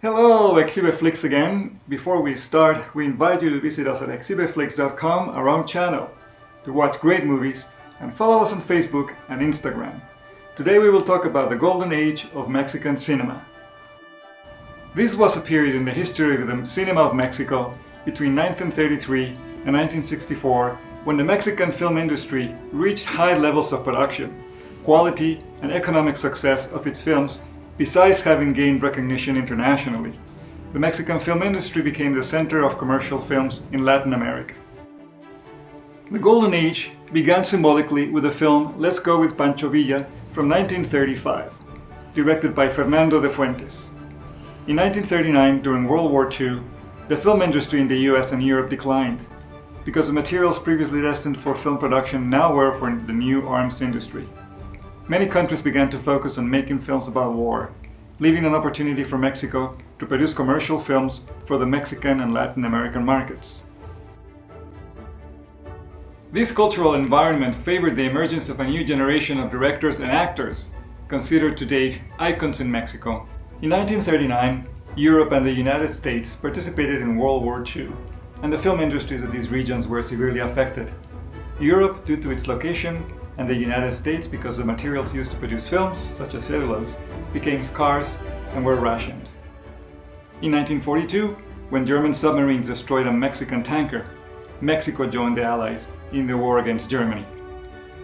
Hello, EXHIBE FLIX again. Before we start, we invite you to visit us at exhibeflix.com, our own channel, to watch great movies and follow us on Facebook and Instagram. Today we will talk about the golden age of Mexican cinema. This was a period in the history of the cinema of Mexico between 1933 and 1964 when the Mexican film industry reached high levels of production, quality and economic success of its films. Besides having gained recognition internationally, the Mexican film industry became the center of commercial films in Latin America. The Golden Age began symbolically with the film Let's Go with Pancho Villa from 1935, directed by Fernando de Fuentes. In 1939, during World War II, the film industry in the US and Europe declined, because the materials previously destined for film production now were for the new arms industry. Many countries began to focus on making films about war, leaving an opportunity for Mexico to produce commercial films for the Mexican and Latin American markets. This cultural environment favored the emergence of a new generation of directors and actors, considered to date icons in Mexico. In 1939, Europe and the United States participated in World War II, and the film industries of these regions were severely affected. Europe, due to its location, and the United States, because the materials used to produce films, such as cellulose, became scarce and were rationed. In 1942, when German submarines destroyed a Mexican tanker, Mexico joined the Allies in the war against Germany.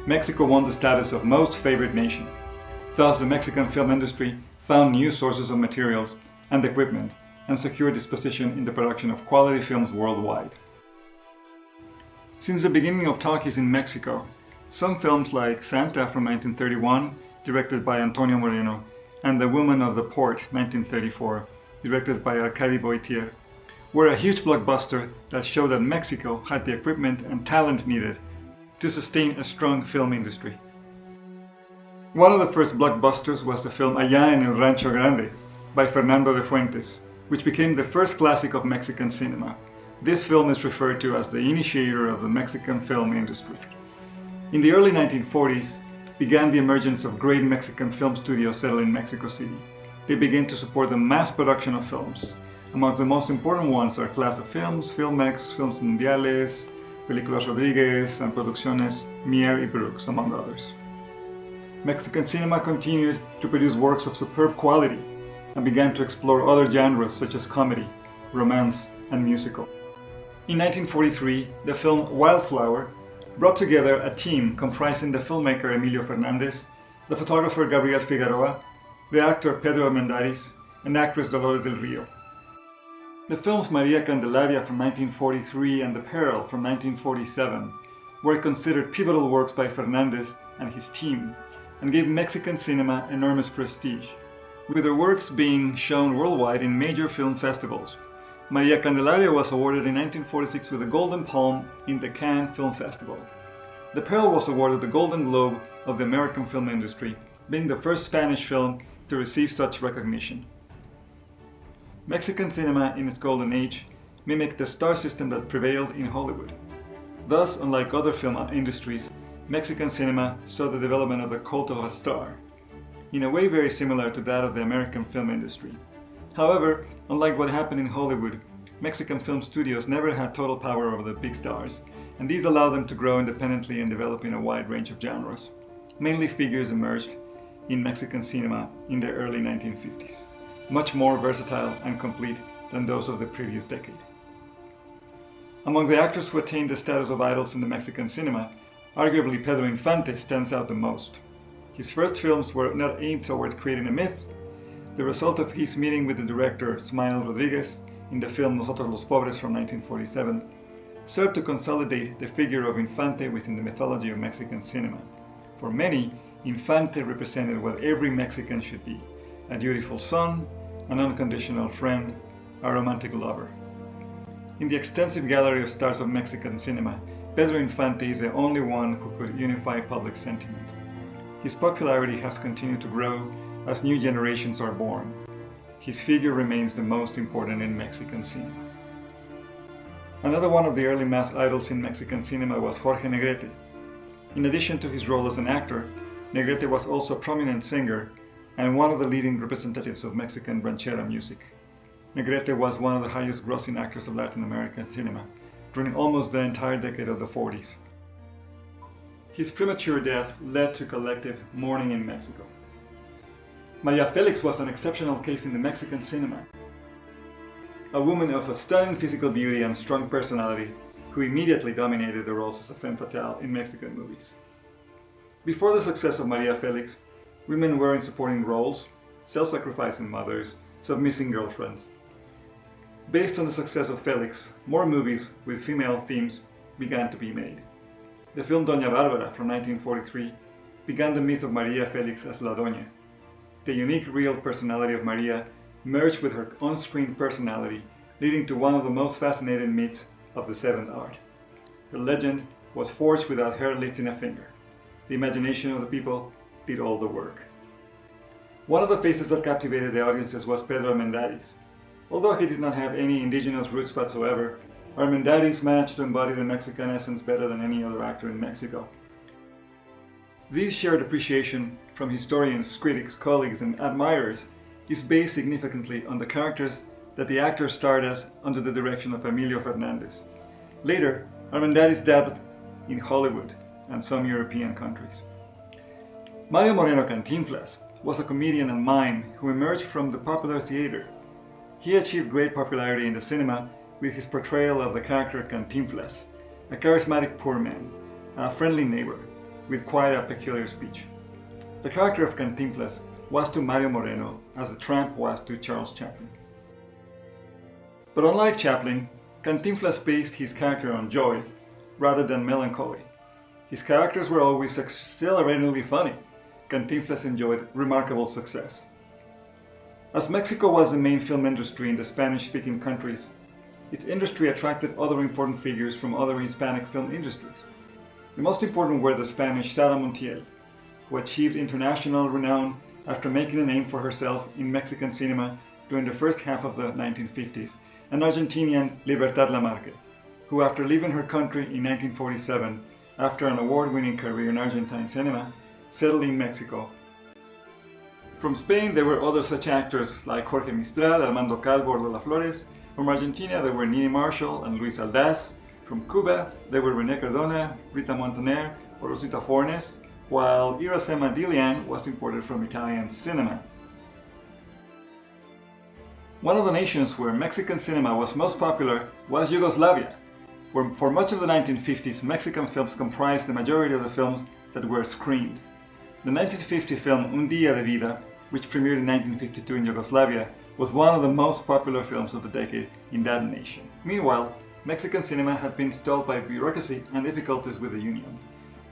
Mexico won the status of most favored nation. Thus, the Mexican film industry found new sources of materials and equipment and secured its position in the production of quality films worldwide. Since the beginning of talkies in Mexico, some films like Santa from 1931, directed by Antonio Moreno, and The Woman of the Port, 1934, directed by Arcadi Boitier, were a huge blockbuster that showed that Mexico had the equipment and talent needed to sustain a strong film industry. One of the first blockbusters was the film Allá en el Rancho Grande by Fernando de Fuentes, which became the first classic of Mexican cinema. This film is referred to as the initiator of the Mexican film industry. In the early 1940s began the emergence of great Mexican film studios settled in Mexico City. They began to support the mass production of films. Amongst the most important ones are Plaza Films, Filmex, Films Mundiales, Películas Rodríguez, and Producciones Mier y Brooks, among others. Mexican cinema continued to produce works of superb quality and began to explore other genres such as comedy, romance, and musical. In 1943, the film Wildflower brought together a team comprising the filmmaker Emilio Fernandez, the photographer Gabriel Figueroa, the actor Pedro Armendáriz, and actress Dolores del Rio. The films María Candelaria from 1943 and The Perla from 1947 were considered pivotal works by Fernandez and his team, and gave Mexican cinema enormous prestige, with their works being shown worldwide in major film festivals. María Candelaria was awarded in 1946 with a Golden Palm in the Cannes Film Festival. The Perla was awarded the Golden Globe of the American film industry, being the first Spanish film to receive such recognition. Mexican cinema in its golden age mimicked the star system that prevailed in Hollywood. Thus, unlike other film industries, Mexican cinema saw the development of the cult of a star, in a way very similar to that of the American film industry. However, unlike what happened in Hollywood, Mexican film studios never had total power over the big stars, and these allowed them to grow independently and develop in a wide range of genres. Mainly figures emerged in Mexican cinema in the early 1950s, much more versatile and complete than those of the previous decade. Among the actors who attained the status of idols in the Mexican cinema, arguably Pedro Infante stands out the most. His first films were not aimed towards creating a myth. The result of his meeting with the director Ismael Rodriguez in the film Nosotros los Pobres from 1947 served to consolidate the figure of Infante within the mythology of Mexican cinema. For many, Infante represented what every Mexican should be: a dutiful son, an unconditional friend, a romantic lover. In the extensive gallery of stars of Mexican cinema, Pedro Infante is the only one who could unify public sentiment. His popularity has continued to grow as new generations are born. His figure remains the most important in Mexican cinema. Another one of the early mass idols in Mexican cinema was Jorge Negrete. In addition to his role as an actor, Negrete was also a prominent singer and one of the leading representatives of Mexican ranchera music. Negrete was one of the highest grossing actors of Latin American cinema, during almost the entire decade of the 40s. His premature death led to collective mourning in Mexico. María Félix was an exceptional case in the Mexican cinema. A woman of a stunning physical beauty and strong personality who immediately dominated the roles as a femme fatale in Mexican movies. Before the success of María Félix, women were in supporting roles, self-sacrificing mothers, submissive girlfriends. Based on the success of Félix, more movies with female themes began to be made. The film Doña Bárbara from 1943 began the myth of María Félix as La Doña. The unique real personality of María merged with her on-screen personality, leading to one of the most fascinating myths of the seventh art. Her legend was forged without her lifting a finger. The imagination of the people did all the work. One of the faces that captivated the audiences was Pedro Armendáriz. Although he did not have any indigenous roots whatsoever, Armendáriz managed to embody the Mexican essence better than any other actor in Mexico. This shared appreciation from historians, critics, colleagues, and admirers is based significantly on the characters that the actor starred as under the direction of Emilio Fernández. Later, Armendáriz dabbled in Hollywood and some European countries. Mario Moreno Cantinflas was a comedian and mime who emerged from the popular theater. He achieved great popularity in the cinema with his portrayal of the character Cantinflas, a charismatic poor man, a friendly neighbor, with quite a peculiar speech. The character of Cantinflas was to Mario Moreno as the tramp was to Charles Chaplin. But unlike Chaplin, Cantinflas based his character on joy rather than melancholy. His characters were always exhilaratingly funny. Cantinflas enjoyed remarkable success. As Mexico was the main film industry in the Spanish-speaking countries, its industry attracted other important figures from other Hispanic film industries. The most important were the Spanish Sara Montiel, who achieved international renown after making a name for herself in Mexican cinema during the first half of the 1950s, and Argentinian Libertad Lamarque, who after leaving her country in 1947, after an award-winning career in Argentine cinema, settled in Mexico. From Spain there were other such actors like Jorge Mistral, Armando Calvo, or Lola Flores. From Argentina there were Nini Marshall and Luis Aldaz. From Cuba there were René Cardona, Rita Montaner, or Rosita Fornes, while Iracema Dilian was imported from Italian cinema. One of the nations where Mexican cinema was most popular was Yugoslavia, where for much of the 1950s Mexican films comprised the majority of the films that were screened. The 1950 film Un Día de Vida, which premiered in 1952 in Yugoslavia, was one of the most popular films of the decade in that nation. Meanwhile, Mexican cinema had been stalled by bureaucracy and difficulties with the Union.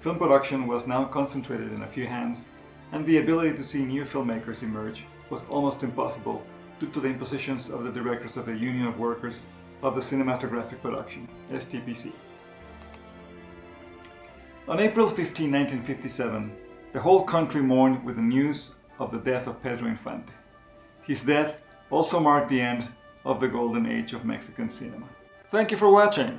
Film production was now concentrated in a few hands, and the ability to see new filmmakers emerge was almost impossible due to the impositions of the directors of the Union of Workers of the Cinematographic Production, STPC. On April 15, 1957, the whole country mourned with the news of the death of Pedro Infante. His death also marked the end of the golden age of Mexican cinema. Thank you for watching!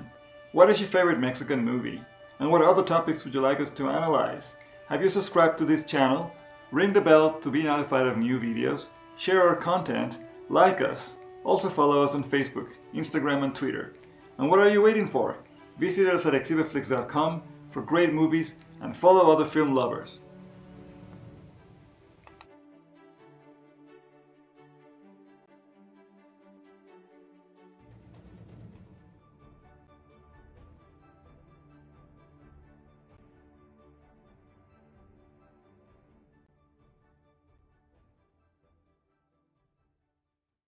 What is your favorite Mexican movie? And what other topics would you like us to analyze? Have you subscribed to this channel? Ring the bell to be notified of new videos, share our content, like us, also follow us on Facebook, Instagram and Twitter. And what are you waiting for? Visit us at EXHIBEFLIX.com for great movies and follow other film lovers.